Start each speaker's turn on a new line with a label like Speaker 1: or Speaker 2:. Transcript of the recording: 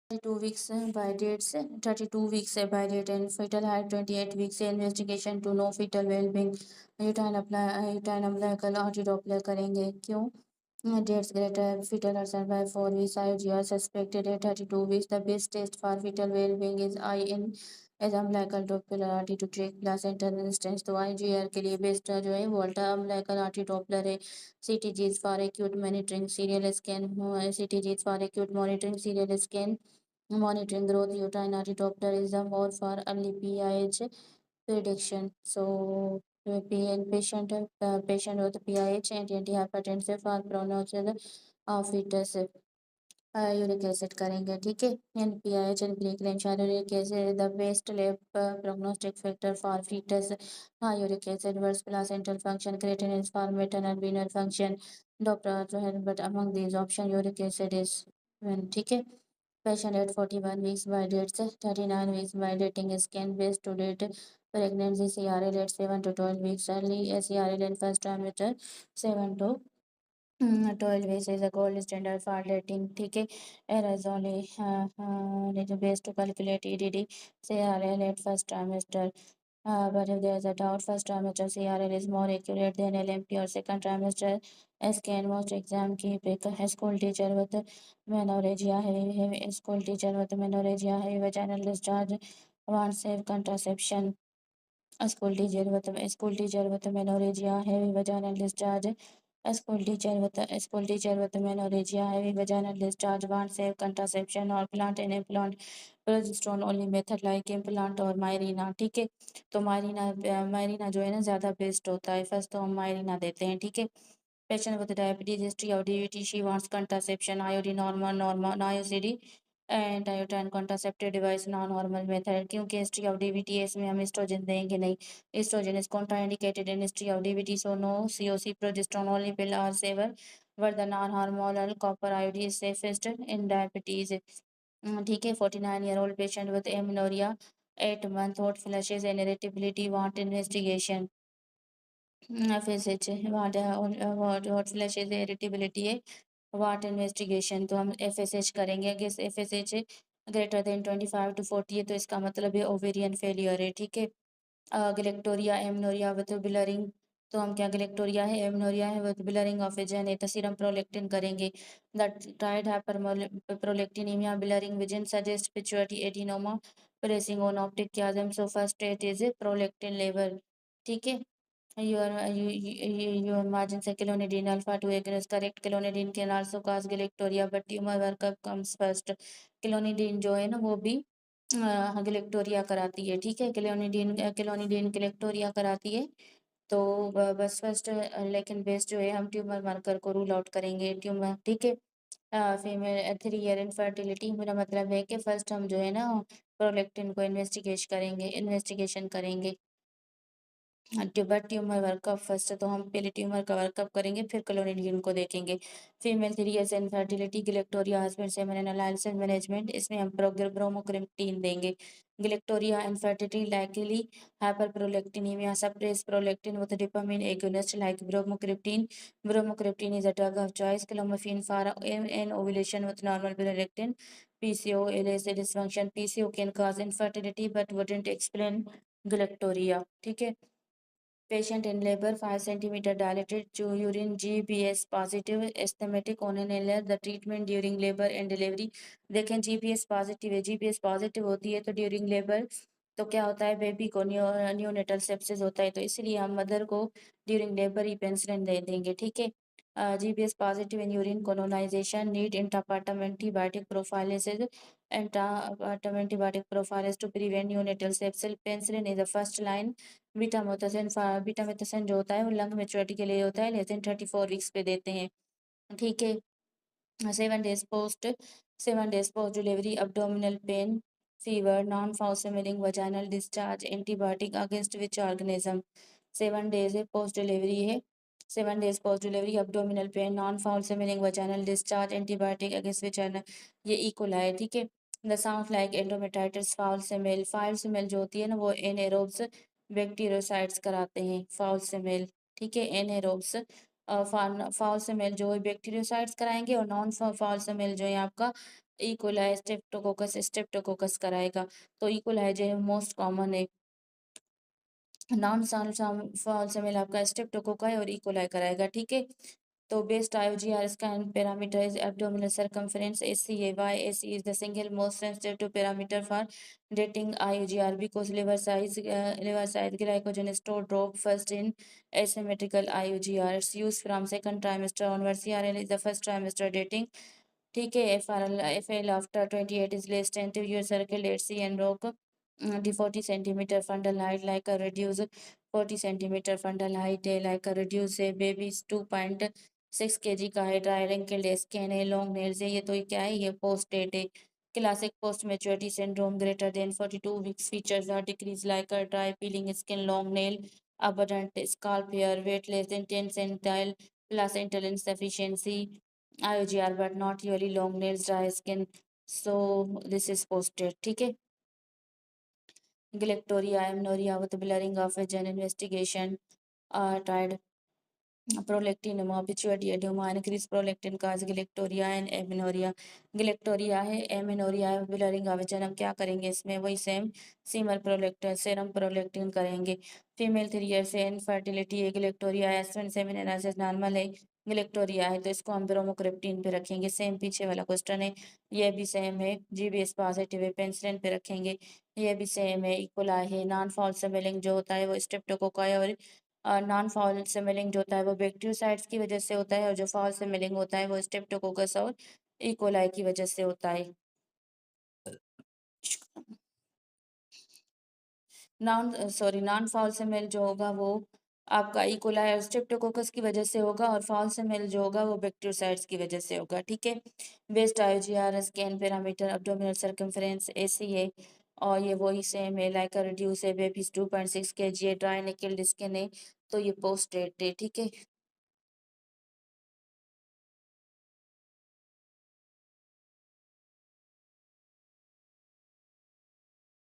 Speaker 1: 32 weeks by dates, 32 weeks by date and fetal height 28 weeks investigation to no fetal well-being uterine umbilical antidoppler करेंगे क्यों dates greater fetal are survive 4 weeks IUG are suspected at 32 weeks the best test for fetal well-being is IN as umbilical doppler to track placental resistance तो IUGR के लिए best जो है वो ultra umbilical antidoppler है CTGs for acute monitoring serial scan CTGs for acute monitoring serial scan monitoring growth uterine arteriodoppler is the more for early PIH prediction. So, patient with PIH and antihypertensive for prognosis of fetus uric acid करेंगे ठीक है NPIH and preeclampsia uric acid is the best lab prognostic factor for fetus uric acid worse placental function creatinine for maternal renal function doctor जो है but among these option uric acid is ठीक है patient at 41 weeks by dates 39 weeks by dating scan based to date pregnancy CRL at 7 to 12 weeks early CRL in first trimester 7 to 12 weeks is a gold standard for dating ठीक है एराजोली based to calculate EDD CRL at first trimester but if there is a doubt, first trimester CRL is more accurate than LMP or second trimester scan. Most exam की pick a school teacher with menorrhagia, heavy school teacher with menorrhagia, heavy vaginal discharge, wants safe contraception. A school teacher with menorrhagia, heavy vaginal discharge. A school teacher with menorrhagia, heavy vaginal discharge, wants safe contraception or plant and implant progesterone only method like implant और मायरीना ठीक है तो मायरीना जो है ना ज़्यादा best होता है फर्स्ट तो हम मायरीना देते हैं ठीक है patient with diabetes history of DVT she wants contraception IUD normal IUCD and आयोटाइन contraceptive device non normal method क्योंकि हिस्ट्री ऑफ डीवीटी इसमें हम एस्ट्रोजन देंगे नहीं estrogen is contraindicated in history of DVT so no COC progesterone only pill are safer or the non hormonal copper IUD is safest in diabetes ठीक है 49-year-old patient with amenorrhoea 8 month hot flashes and irritability want investigation FSH hot flashes irritability है वाट investigation तो हम FSH करेंगे अगर FSH greater than 25 to 40 है तो इसका मतलब है ओवेरियन फेलियर है ठीक है गलेक्टोरिया एमनोरिया विद बिलरिंग तो हम क्या गलेक्टोरिया है एमनोरिया है विद बिलरिंग ऑफ एजन है तो सीरम प्रोलेक्टिन करेंगे the triad hyperprolactinaemia blurring vision suggest pituitary adenoma pressing on optic chiasm so first state is prolactin level ठीक है your margin से clonidine alpha 2 agonist correct clonidine can also cause galactoria but tumor workup comes first clonidine जो है ना वो भी गलेक्टोरिया कराती है ठीक है क्लोनिडीन गलेक्टोरिया कराती है तो बस फर्स्ट लेकिन बेस जो है हम ट्यूमर मार्कर को रूल आउट करेंगे ट्यूमर ठीक है फीमेल 3 year इनफर्टिलिटी मेरा मतलब है कि फर्स्ट हम जो है ना प्रोलेक्टिन को इन्वेस्टिगेशन करेंगे ट्यूमर वर्कअप फर्स्ट तो हम पहले ट्यूमर का वर्कअप करेंगे फिर क्लोनिडिन को देखेंगे female 3 years infertility galactorrhoea husband semen analysis management इसमें हम ब्रोमोक्रिप्टीन देंगे galactorrhoea infertility likely hyperprolactinaemia suppress prolactin with dopamine agonist like bromocriptine is a drug of choice clomiphene for anovulation with normal prolactin PCO illicit dysfunction PCO can cause infertility but wouldn't explain गिलेक्टोरिया ठीक है patient in labor 5 centimeter dilated urine GPS positive asthmatic on inhaler the treatment during labor and delivery देखें GPS positive है GPS positive होती है तो during labour तो क्या होता है बेबी को न्यूनेटल सेप्सिस होता है तो इसलिए हम मदर को ड्यूरिंग लेबर ही पेंसिलिन दे देंगे ठीक है GPS positive in urine colonization need intrapartum antibiotic prophylaxis intrapartum antibiotic prophylaxis to prevent neonatal sepsis penicillin is the first line बीटामेथासन जो होता है वो लंग मेच्योरिटी के लिए होता है लेस देन 34 वीक्स पे देते हैं ठीक है 7 days post delivery abdominal pain fever non-foursemiling vaginal discharge antibiotic against which organism 7 days post delivery है 7 days post delivery abdominal pain non-foursemiling vaginal discharge antibiotic against which ये इकोला है ठीक है the sound like endometritis foul smell जो होती है ना वो एनएरोब्स बैक्टीरियोसाइड्स कराते हैं फाउल स्मेल ठीक है एनएरोब्स फाउल स्मेल जो है बैक्टीरियोसाइड्स कराएंगे और नॉन फाउल स्मेल जो है आपका ई कोलाई स्ट्रेप्टोकोकस कराएगा। तो ई कोलाई जो है मोस्ट कॉमन है। नॉन फॉल से मिला आपका स्ट्रेप्टोकोका है और ई कोलाई कराएगा, ठीक है। तो best IUGR scan parameter is abdominal circumference ACA. Why AC is the single most sensitive parameter for dating IUGR? Because liver size glycogen store drop first in asymmetrical IUGR. It's used from second trimester onwards. CRL is the first trimester dating. ठीक है। FL after 28 is less tentative. Your circle let's see and rock the 40 centimeter fundal height like a reduce 40 centimeter fundal height है like a reduce है babies 2.6 kg का है dry wrinkled skin है long nails है। ये तो ये क्या है, ये post date है। Classic post maturity syndrome greater than 42 weeks features are decreased like a dry peeling skin, long nail, abundant scalp hair, weight less than 10 centile, placental insufficiency, IUGR but not really long nails, dry skin. So this is posted, ठीक है। Galactoria, amenorrhea with blurring of vision, investigation, tried prolactin, pituitary edema, increased prolactin cause galactoria and amenorrhea। galactoria है, amenorrhea है, blurring of vision। हम क्या करेंगे इसमें, वही same seamer prolactin serum prolactin करेंगे। फीमेल 3 ईयर से इनफर्टिलिटी है, galactoria एस्ट्रन सेमिन एनालिसिस नॉर्मल है, galactoria है तो इसको हम ब्रोमोक्रिप्टिन पे रखेंगे। सेम पीछे वाला क्वेश्चन है, ये भी सेम है। GBS पॉजिटिव है, पेंसिलिन पे रखेंगे। ये भी सेम है। इकोलाई है, नॉन फॉल स्मेलिंग जो होता है वो स्ट्रेप्टोकोकाई, और नॉन फॉल स्मेलिंग जो होता है वो बैक्टीरियोसाइड्स की वजह से होता है, और जो फॉल स्मेलिंग होता है वो स्ट्रेप्टोकोकस और इकोलाई की वजह से होता है। नॉन फॉल स्मेल जो होगा वो आपका इकोलाई और स्ट्रेप्टोकोकस की वजह से होगा, और फॉल स्मेल जो होगा वो बैक्टीरियोसाइड्स की वजह से होगा, ठीक है। Best IUGR scan parameter abdominal circumference ACA, और ये वही सेम है लाइक रिड्यूस है, बेबीज 2.6 kg है, ड्राई निकल स्किन है, तो ये पोस्ट डेट है, ठीक है।